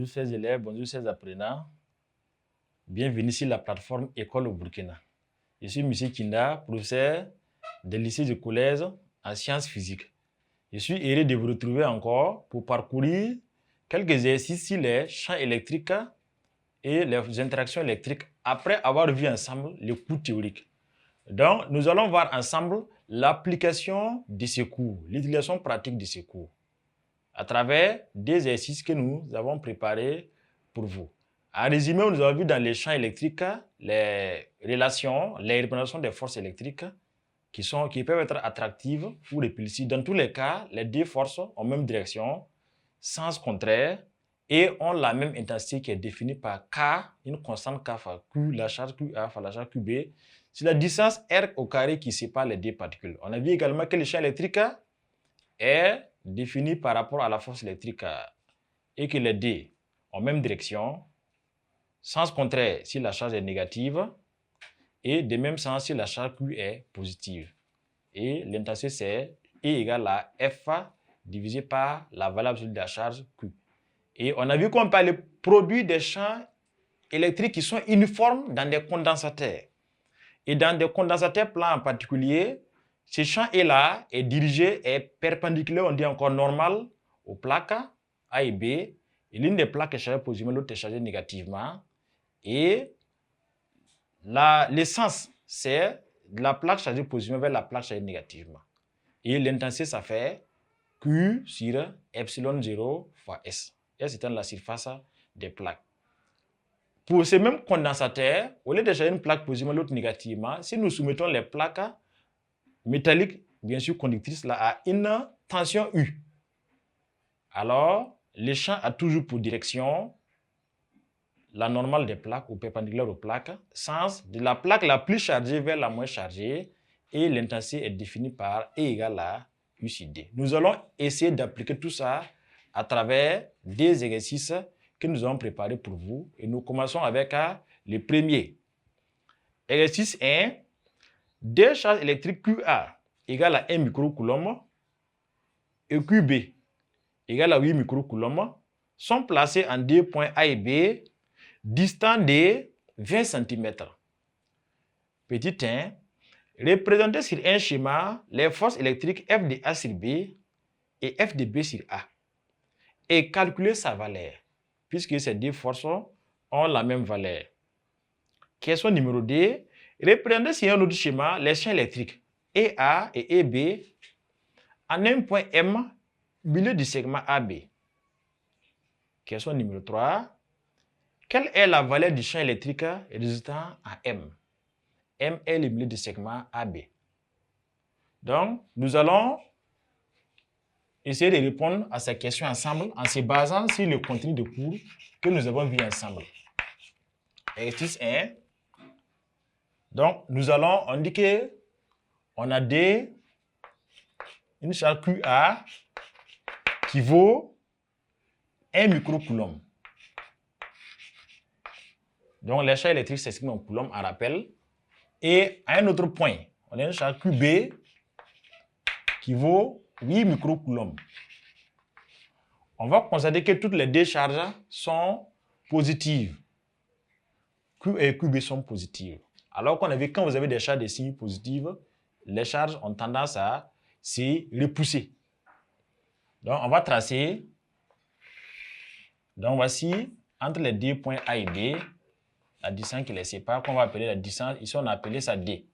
bonjour chers élèves, bonjour chers apprenants. Bienvenue sur la plateforme École au Burkina. Je suis M. Kinda, professeur des lycées de collège en sciences physiques. Je suis heureux de vous retrouver encore pour parcourir quelques exercices sur les champs électriques et les interactions électriques après avoir vu ensemble les cours théoriques. Donc, nous allons voir ensemble l'application de ces cours, l'utilisation pratique de ces cours, à travers des exercices que nous avons préparés pour vous. En résumé, nous avons vu dans les champs électriques les relations, les représentations des forces électriques qui peuvent être attractives ou répulsives. Dans tous les cas, les deux forces ont même direction, sens contraire, et ont la même intensité qui est définie par K, une constante K fois Q, la charge QA fois la charge QB, c'est la distance R au carré qui sépare les deux particules. On a vu également que le champ électrique est défini par rapport à la force électrique et que les deux ont même direction, sens contraire si la charge est négative et de même sens si la charge Q est positive. Et l'intensité c'est E égale à F divisé par la valeur absolue de la charge Q. Et on a vu qu'on peut aller produire des champs électriques qui sont uniformes dans des condensateurs. Et dans des condensateurs plans en particulier, ce champ E-là est dirigé, est perpendiculaire, on dit encore normal, aux plaques A et B. Et l'une des plaques est chargée positivement, l'autre est chargée négativement. Et l'essence, c'est de la plaque chargée positivement vers la plaque chargée négativement. Et l'intensité, ça fait Q sur epsilon 0 fois S. S étant la surface des plaques. Pour ces mêmes condensateurs, au lieu de charger une plaque positivement, l'autre négativement, si nous soumettons les plaques métalliques, bien sûr conductrices, là, à une tension U, alors le champ a toujours pour direction la normale des plaques ou perpendiculaire aux plaques, sens de la plaque la plus chargée vers la moins chargée, et l'intensité est définie par E égale à U sur D. Nous allons essayer d'appliquer tout ça à travers des exercices que nous avons préparés pour vous. Et nous commençons avec le premier. Exercice 1. Des charges électriques QA égale à 1 microcoulomb et QB égale à 8 microcoulombs sont placés en deux points A et B distants de 20 cm. Petit 1. Représentez sur un schéma les forces électriques F de A sur B et F de B sur A et calculez sa valeur, puisque ces deux forces ont la même valeur. Question numéro 2. Représentez sur un autre schéma les champs électriques EA et EB en un point M, milieu du segment AB. Question numéro 3. Quelle est la valeur du champ électrique résultant à M? M est le milieu du segment AB. Donc, nous allons essayer de répondre à ces questions ensemble en se basant sur le contenu de cours que nous avons vu ensemble. Exercice 1. Donc, on dit qu'on a une charge QA qui vaut 1 microcoulomb. Donc, les charges électriques s'expriment en coulomb, en rappel. Et à un autre point, on a une charge QB qui vaut 8 microcoulombs. On va constater que toutes les deux charges sont positives. Q et QB sont positives. Alors qu'on a vu quand vous avez des charges de signes positives, les charges ont tendance à se repousser. Donc, on va tracer. Donc, voici entre les deux points A et B, la distance qui les sépare, qu'on va appeler la distance, ici on a appelé ça D.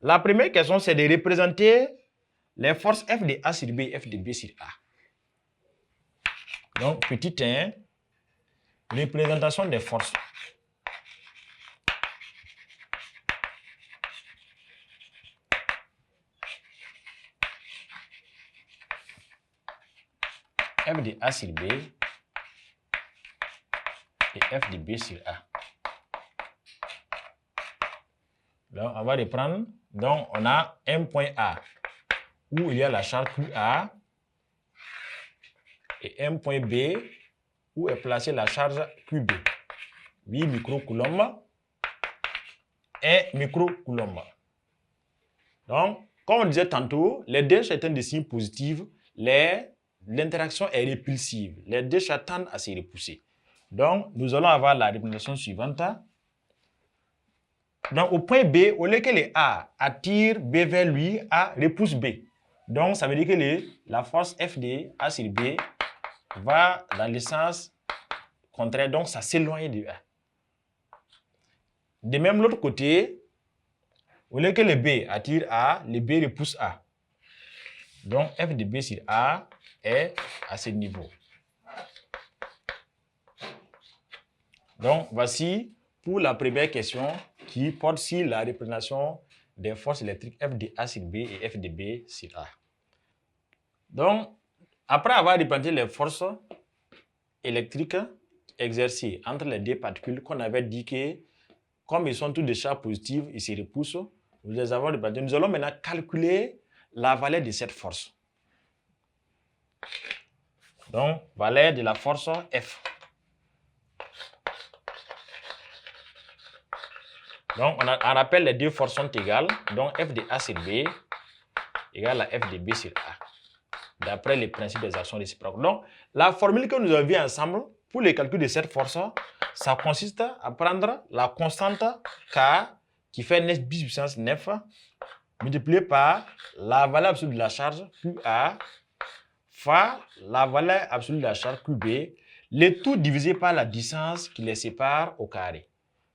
La première question, c'est de représenter les forces F de A sur B et F de B sur A. Donc, petit 1, représentation des forces. F de A sur B et F de B sur A. Donc, on va reprendre. Donc, on a un point A où il y a la charge QA et un point B où est placée la charge QB. 8 microcoulombs, 1 microcoulomb. Donc, comme on disait tantôt, les deux sont des signes positifs, les l'interaction est répulsive. Les deux charges tendent à se repousser. Donc, nous allons avoir la représentation suivante. Donc, au point B, au lieu que le A attire B vers lui, A repousse B. Donc, ça veut dire que la force F de A sur B va dans le sens contraire. Donc, ça s'éloigne de A. De même, l'autre côté, au lieu que le B attire A, le B repousse A. Donc, F de B sur A est à ce niveau. Donc, voici pour la première question qui porte sur la représentation des forces électriques F de A sur B et F de B sur A. Donc, après avoir représenté les forces électriques exercées entre les deux particules qu'on avait dit que, comme ils sont tous des charges positives, ils se repoussent, nous les avons représentés. Nous allons maintenant calculer la valeur de cette force. Donc, valeur de la force F. Donc, on rappelle les deux forces sont égales. Donc, F de A sur B égale à F de B sur A. D'après les principes des actions réciproques. Donc, la formule que nous avons vue ensemble pour le calcul de cette force, ça consiste à prendre la constante K qui fait 9 puissance 9 multiplié par la valeur absolue de la charge QA fois la valeur absolue de la charge QB, le tout divisé par la distance qui les sépare au carré.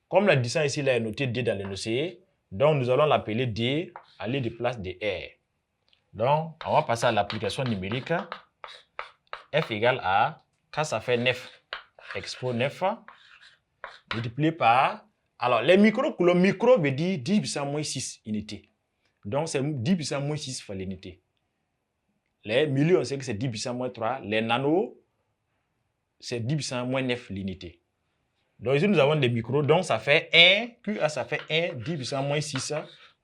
Comme la distance ici là, est notée D dans l'énoncé, donc nous allons l'appeler D à lieu de place de R. Donc, on va passer à l'application numérique. F égale à, K ça fait 9, expo 9, multiplié par, alors les microcoulombs, micro veut dire 10 puissance moins 6 unités. Donc, c'est 10 puissance moins 6 fois l'unité. Les millions, on sait que c'est 10 puissance moins 3. Les nanos, c'est 10 puissance moins 9 l'unité. Donc, ici, nous avons des micros. Donc, ça fait 1, QA, ça fait 1, 10 puissance moins 6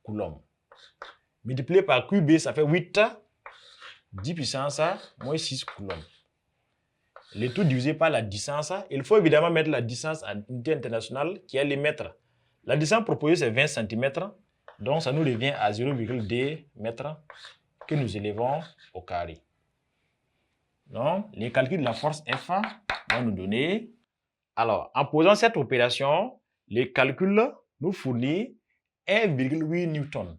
coulombs. Multiplié par QB, ça fait 8, 10 puissance moins 6 coulombs. Le tout divisé par la distance. Il faut évidemment mettre la distance en unité internationale qui est les mètres. La distance proposée, c'est 20 cm. Donc, ça nous revient à 0,2 mètres que nous élevons au carré. Donc, les calculs de la force F vont nous donner. Alors, en posant cette opération, le calcul nous fournit 1,8 newton.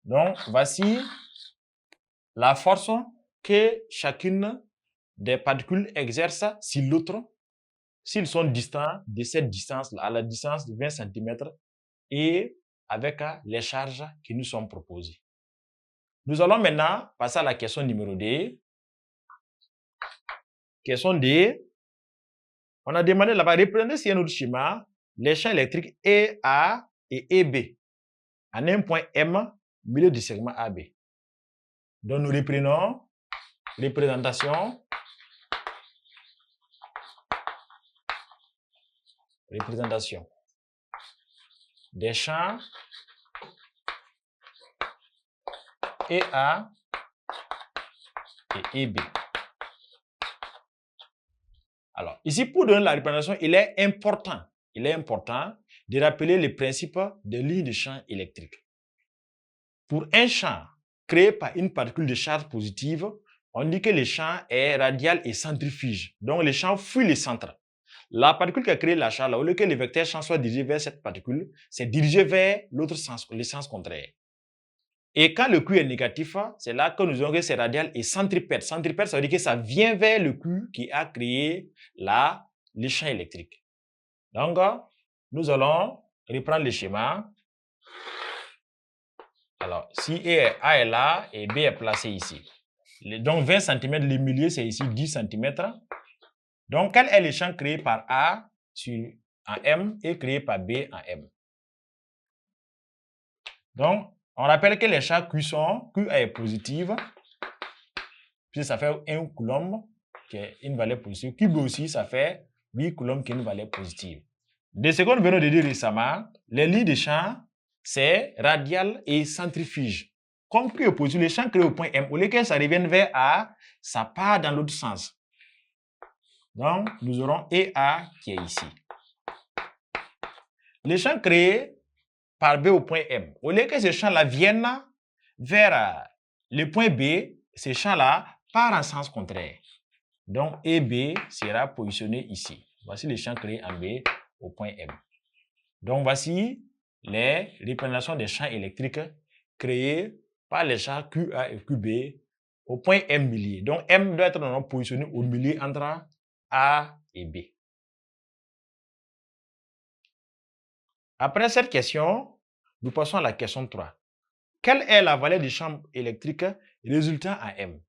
Donc, voici la force que chacune des particules exerce sur l'autre s'ils sont distants de cette distance-là, à la distance de 20 cm et avec les charges qui nous sont proposées. Nous allons maintenant passer à la question numéro 2. Question 2. On a demandé là-bas, représenter sur un autre schéma les champs électriques EA et EB en un point M, milieu du segment AB. Donc, nous reprenons représentation des champs EA et EB. Alors, ici, pour donner la représentation, il est important de rappeler le principe de ligne de champ électrique. Pour un champ créé par une particule de charge positive, on dit que le champ est radial et centrifuge. Donc, le champ fuit le centre. La particule qui a créé la charge, au lieu que le vecteur champ soit dirigé vers cette particule, c'est dirigé vers l'autre sens, le sens contraire. Et quand le Q est négatif, c'est là que nous avons que c'est radial et centripète. Centripète, ça veut dire que ça vient vers le Q qui a créé le champ électrique. Donc, nous allons reprendre le schéma. Alors, si A est là et B est placé ici. Donc, 20 cm, le milieu, c'est ici 10 cm. Donc, quel est le champ créé par A en M et créé par B en M? Donc, on rappelle que les champs QA est positive, puis ça fait 1 coulomb qui est une valeur positive. QB aussi, ça fait 8 coulombs qui est une valeur positive. De ce que nous venons de dire récemment, les lignes de champ, c'est radial et centrifuge. Comme Q est positif, les champs créés au point M, au lieu que ça revienne vers A, ça part dans l'autre sens. Donc, nous aurons EA qui est ici. Les champs créés par B au point M, au lieu que ce champ-là vienne vers le point B, ce champ-là, part en sens contraire. Donc, EB sera positionné ici. Voici le champ créé en B au point M. Donc, voici les représentations des champs électriques créés par les champs QA et QB au point M milieu. Donc, M doit être positionné au milieu entre A et B. Après cette question, nous passons à la question 3. Quelle est la valeur du champ électrique résultant à M?